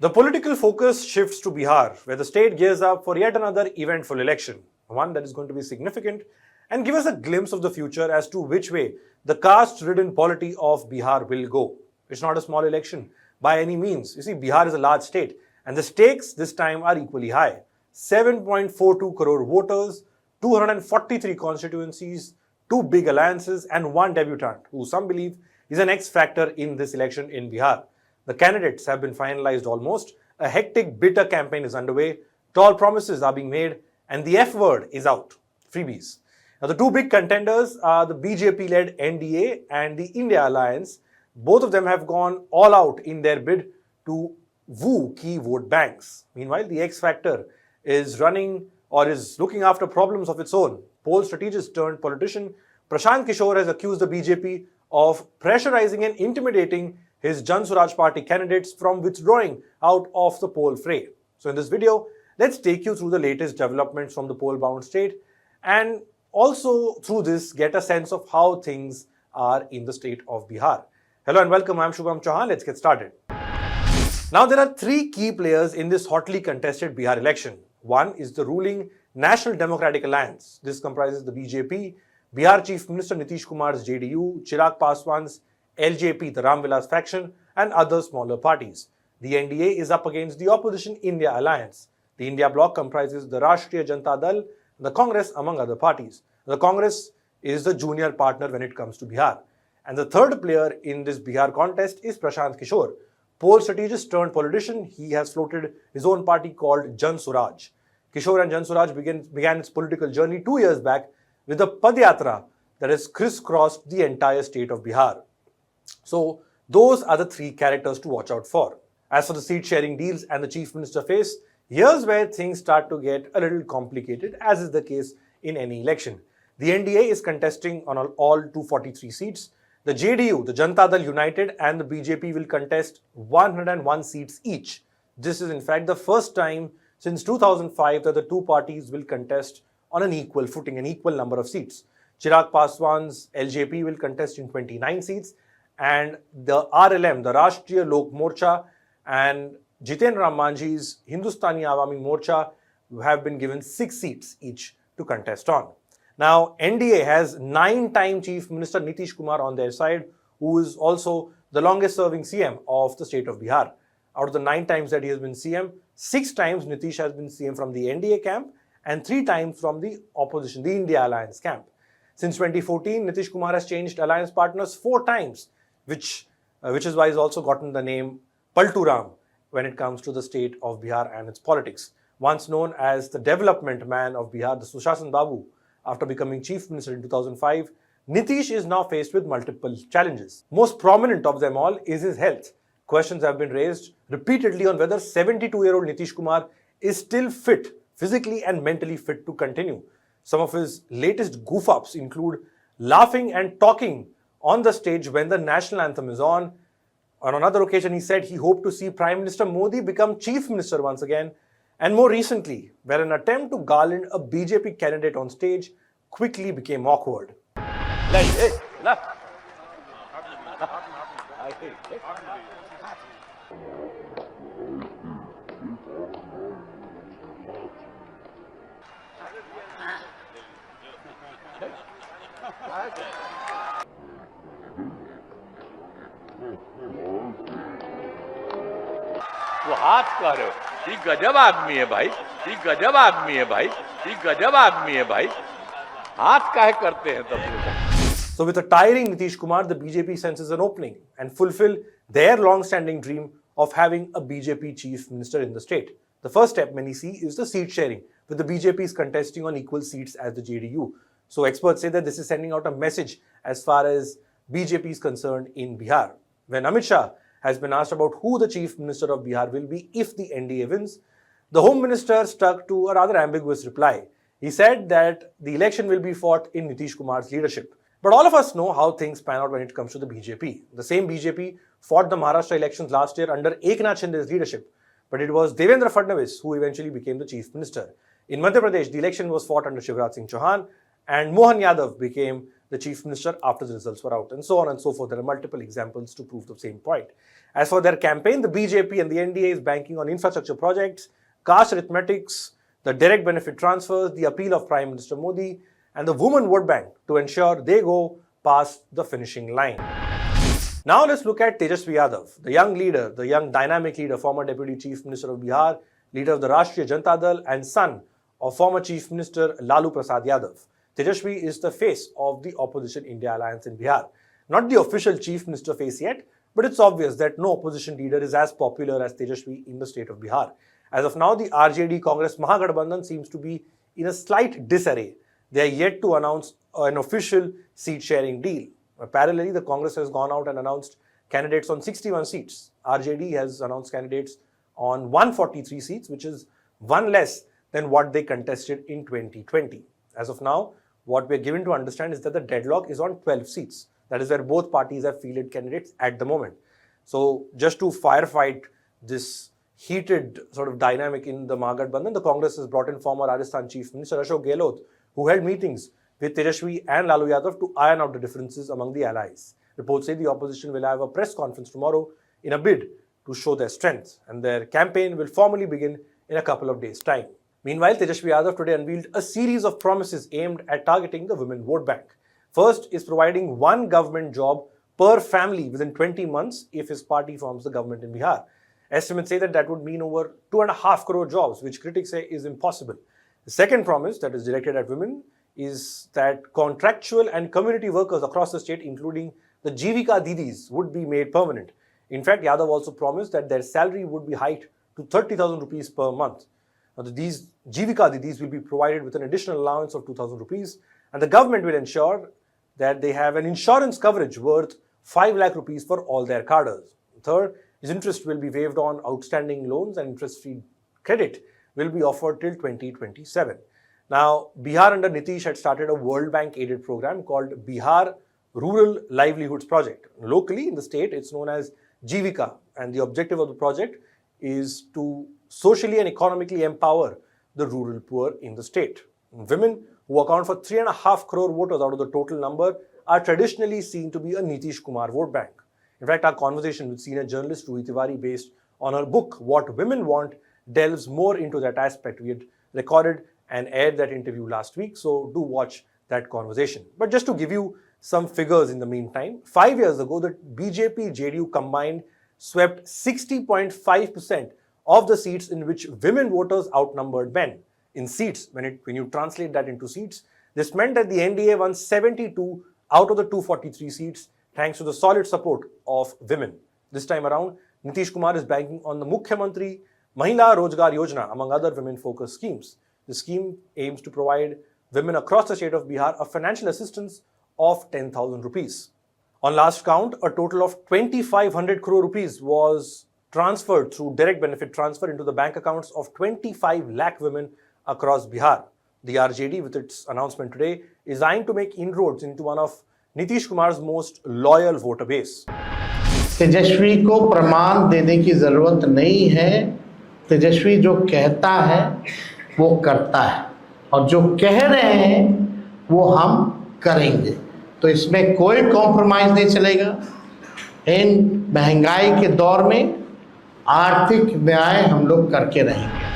The political focus shifts to Bihar, where the state gears up for yet another eventful election, one that is going to be significant and give us a glimpse of the future as to which way the caste-ridden polity of Bihar will go. It's not a small election by any means. You see, Bihar is a large state and the stakes this time are equally high. 7.42 crore voters, 243 constituencies, two big alliances and one debutant who some believe is an X-factor in this election in Bihar. The candidates have been finalized almost. A hectic, bitter campaign is underway. Tall promises are being made and the F word is out. Freebies. Now, the two big contenders are the BJP-led NDA and the India Alliance. Both of them have gone all out in their bid to woo key vote banks. Meanwhile, the X Factor is running or is looking after problems of its own. Poll strategist turned politician Prashant Kishor has accused the BJP of pressurizing and intimidating his Jan Swaraj party candidates from withdrawing out of the poll fray. So in this video, let's take you through the latest developments from the poll-bound state and also through this get a sense of how things are in the state of Bihar. Hello and welcome, I'm Shubham Chauhan. Let's get started. Now there are three key players in this hotly contested Bihar election. One is the ruling National Democratic Alliance. This comprises the BJP, Bihar Chief Minister Nitish Kumar's JDU, Chirag Paswan's LJP, the Ram Vilas faction, and other smaller parties. The NDA is up against the opposition India Alliance. The India bloc comprises the Rashtriya Janata Dal, the Congress, among other parties. The Congress is the junior partner when it comes to Bihar. And the third player in this Bihar contest is Prashant Kishor. Poll strategist turned politician, he has floated his own party called Jan Swaraj. Kishor and Jan Swaraj began its political journey 2 years back with a Padyatra that has crisscrossed the entire state of Bihar. So those are the three characters to watch out for. As for the seat sharing deals and the chief minister face, here's where things start to get a little complicated, as is the case in any election. The NDA is contesting on all 243 seats. The JDU, the Janata Dal United, and the BJP will contest 101 seats each. This is in fact the first time since 2005 that the two parties will contest on an equal footing, an equal number of seats. Chirag Paswan's LJP will contest in 29 seats, and the RLM, the Rashtriya Lok Morcha, and Jiten Ram Manjhi's Hindustani Awami Morcha have been given 6 seats each to contest on. Now, NDA has 9-time Chief Minister Nitish Kumar on their side, who is also the longest serving CM of the state of Bihar. Out of the 9 times that he has been CM, 6 times Nitish has been CM from the NDA camp and 3 times from the opposition, the India Alliance camp. Since 2014, Nitish Kumar has changed alliance partners 4 times, which is why he's also gotten the name Palturam when it comes to the state of Bihar and its politics. Once known as the development man of Bihar, the Sushasan Babu, after becoming chief minister in 2005, Nitish is now faced with multiple challenges. Most prominent of them all is his health. Questions have been raised repeatedly on whether 72-year-old Nitish Kumar is still fit, physically and mentally fit to continue. Some of his latest goof-ups include laughing and talking on the stage when the national anthem is on. On another occasion, he said he hoped to see Prime Minister Modi become chief minister once again. And more recently, where an attempt to garland a BJP candidate on stage quickly became awkward. वो हाथ कर रहे हो, ये गजब आदमी है भाई, ये गजब आदमी है भाई, ये गजब आदमी है भाई, हाथ काहे करते हैं तब लोग. So with a tiring Nitish Kumar, the BJP senses an opening and fulfill their long-standing dream of having a BJP chief minister in the state. The first step many see is the seat sharing, with the BJP is contesting on equal seats as the JDU. So experts say that this is sending out a message as far as BJP is concerned in Bihar. When Amit Shah has been asked about who the chief minister of Bihar will be if the NDA wins, the home minister stuck to a rather ambiguous reply. He said that the election will be fought in Nitish Kumar's leadership. But all of us know how things pan out when it comes to the BJP. The same BJP fought the Maharashtra elections last year under Eknath Shinde's leadership, but it was Devendra Fadnavis who eventually became the chief minister. In Madhya Pradesh, the election was fought under Shivraj Singh Chauhan, and Mohan Yadav became the chief minister after the results were out, and so on and so forth. There are multiple examples to prove the same point. As for their campaign, the BJP and the NDA is banking on infrastructure projects, caste arithmetics, the direct benefit transfers, the appeal of Prime Minister Modi, and the women vote bank to ensure they go past the finishing line. Now let's look at Tejasvi Yadav, the young leader, the young dynamic leader, former Deputy Chief Minister of Bihar, leader of the Rashtriya Janata Dal, and son of former Chief Minister Lalu Prasad Yadav. Tejasvi is the face of the opposition India alliance in Bihar. Not the official Chief Minister face yet, but it's obvious that no opposition leader is as popular as Tejasvi in the state of Bihar. As of now, the RJD Congress Mahagathbandhan seems to be in a slight disarray. They are yet to announce an official seat-sharing deal. Parallelly, the Congress has gone out and announced candidates on 61 seats. RJD has announced candidates on 143 seats, which is one less than what they contested in 2020. As of now, what we are given to understand is that the deadlock is on 12 seats. That is where both parties have fielded candidates at the moment. So just to firefight this heated sort of dynamic in the Mahagathbandhan, the Congress has brought in former Rajasthan Chief Minister Ashok Gehlot, who held meetings with Tejasvi and Lalu Yadav to iron out the differences among the allies. Reports say the opposition will have a press conference tomorrow in a bid to show their strength, and their campaign will formally begin in a couple of days' time. Meanwhile, Tejasvi Yadav today unveiled a series of promises aimed at targeting the women vote bank. First is providing one government job per family within 20 months if his party forms the government in Bihar. Estimates say that would mean over 2.5 crore jobs, which critics say is impossible. The second promise that is directed at women is that contractual and community workers across the state, including the Jivika Didis, would be made permanent. In fact, Yadav also promised that their salary would be hiked to 30,000 rupees per month. Now, these Jivika Didis will be provided with an additional allowance of 2,000 rupees, and the government will ensure that they have an insurance coverage worth 5 lakh rupees for all their cadres. Third, his interest will be waived on outstanding loans, and interest-free credit will be offered till 2027. Now, Bihar under Nitish had started a World Bank aided program called Bihar Rural Livelihoods Project. Locally in the state, it's known as Jivika, and the objective of the project is to socially and economically empower the rural poor in the state. Women, who account for 3.5 crore voters out of the total number, are traditionally seen to be a Nitish Kumar vote bank. In fact, our conversation with senior journalist Ruhi Tiwari, based on her book, What Women Want, delves more into that aspect. We had recorded and aired that interview last week, so do watch that conversation. But just to give you some figures in the meantime, 5 years ago, the BJP-JDU combined swept 60.5% of the seats in which women voters outnumbered men. In seats, when you translate that into seats, this meant that the NDA won 72 out of the 243 seats thanks to the solid support of women. This time around, Nitish Kumar is banking on the Mukhyamantri Mahila Rozgar Yojana, among other women-focused schemes. The scheme aims to provide women across the state of Bihar a financial assistance of 10,000 rupees. On last count, a total of 2,500 crore rupees was transferred through direct benefit transfer into the bank accounts of 25 lakh women across Bihar. The RJD, with its announcement today, is eyeing to make inroads into one of Nitish Kumar's most loyal voter base. तेजस्वी को प्रमाण देने की जरूरत नहीं है। तेजस्वी जो कहता है वो करता है, और जो कह रहे हैं वो हम करेंगे। तो इसमें कोई कॉम्प्रोमाइज नहीं चलेगा। इन महंगाई के दौर में आर्थिक न्याय हम लोग करके रहेंगे।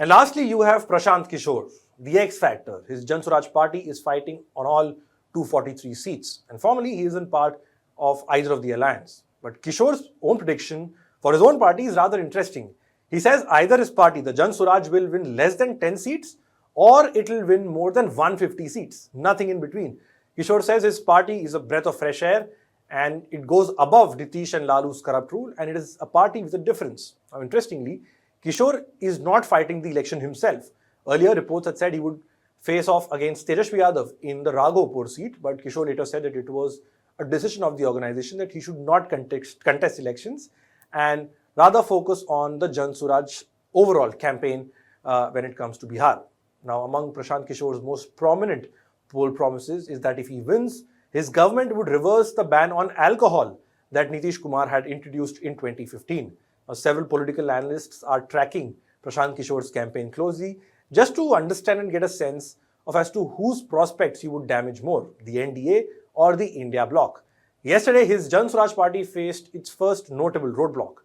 And lastly, you have Prashant Kishor, the X Factor. His Jan Swaraj party is fighting on all 243 seats, and formally he isn't part of either of the alliance. But Kishor's own prediction for his own party is rather interesting. He says either his party, the Jan Swaraj, will win less than 10 seats or it will win more than 150 seats. Nothing in between. Kishor says his party is a breath of fresh air and it goes above Nitish and Lalu's corrupt rule, and it is a party with a difference. Now, interestingly, Kishor is not fighting the election himself. Earlier, reports had said he would face off against Tejasvi Yadav in the Raghopur seat, but Kishor later said that it was a decision of the organization that he should not contest elections and rather focus on the Jan Swaraj overall campaign when it comes to Bihar. Now, among Prashant Kishor's most prominent poll promises is that if he wins, his government would reverse the ban on alcohol that Nitish Kumar had introduced in 2015. Now, several political analysts are tracking Prashant Kishor's campaign closely just to understand and get a sense of as to whose prospects he would damage more, the NDA or the India bloc. Yesterday, his Jan Swaraj party faced its first notable roadblock: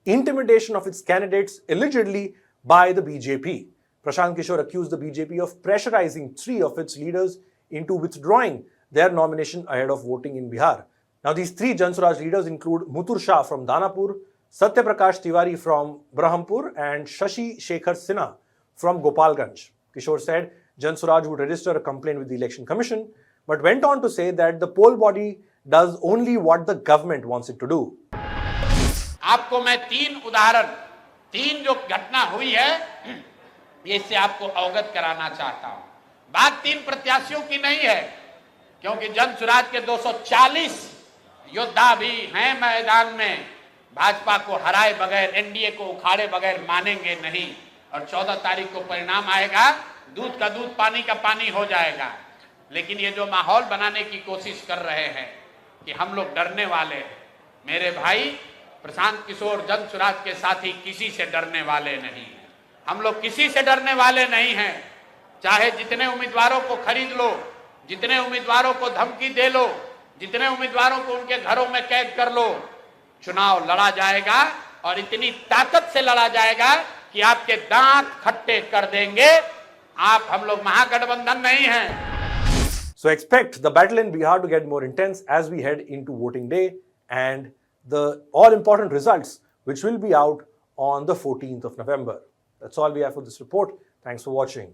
intimidation of its candidates allegedly by the BJP. Prashant Kishor accused the BJP of pressurizing 3 of its leaders into withdrawing their nomination ahead of voting in Bihar. Now, these 3 Jan Swaraj leaders include Mutur Shah from Danapur, Satya Prakash Tiwari from Brahmpur, and Shashi Shekhar Sinha from Gopalganj. Kishore said Jan Swaraj would register a complaint with the Election Commission, but went on to say that the poll body does only what the government wants it to do. आपको मैं 3 उदाहरण, 3 जो घटना हुई है, ये इससे आपको अवगत कराना चाहता हूं। बात 3 प्रत्याशियों की नहीं है, क्योंकि जन स्वराज के 240 योद्धा भी हैं मैदान में। भाजपा को हराए बगैर, एनडीए को उखाड़े बगैर मानेंगे नहीं, और 14 तारीख को परिणाम आएगा, दूध का दूध पानी का पानी हो जाएगा। लेकिन ये जो माहौल बनाने की कोशिश कर रहे हैं कि हम लोग डरने वाले हैं, मेरे भाई प्रशांत किशोर जन स्वराज के साथी किसी से डरने वाले नहीं हैं। हम लोग किसी से डरने वाले नहीं हैं। चाहे जितने उम्मीदवारों को खरीद लो, जितने उम्मीदवारों को धमकी दे लो, जितने उम्मीदवारों को उनके घरों में कैद कर लो, चुनाव लड़ा जाएगा, और इतनी ताकत से लड़ा जाएगा कि आपके दांत खट्टे कर देंगे। आप, हम लोग महागठबंधन नहीं हैं। So expect the battle in Bihar to get more intense as we head into voting day and the all-important results, which will be out on the 14th of November. That's all we have for this report. Thanks for watching.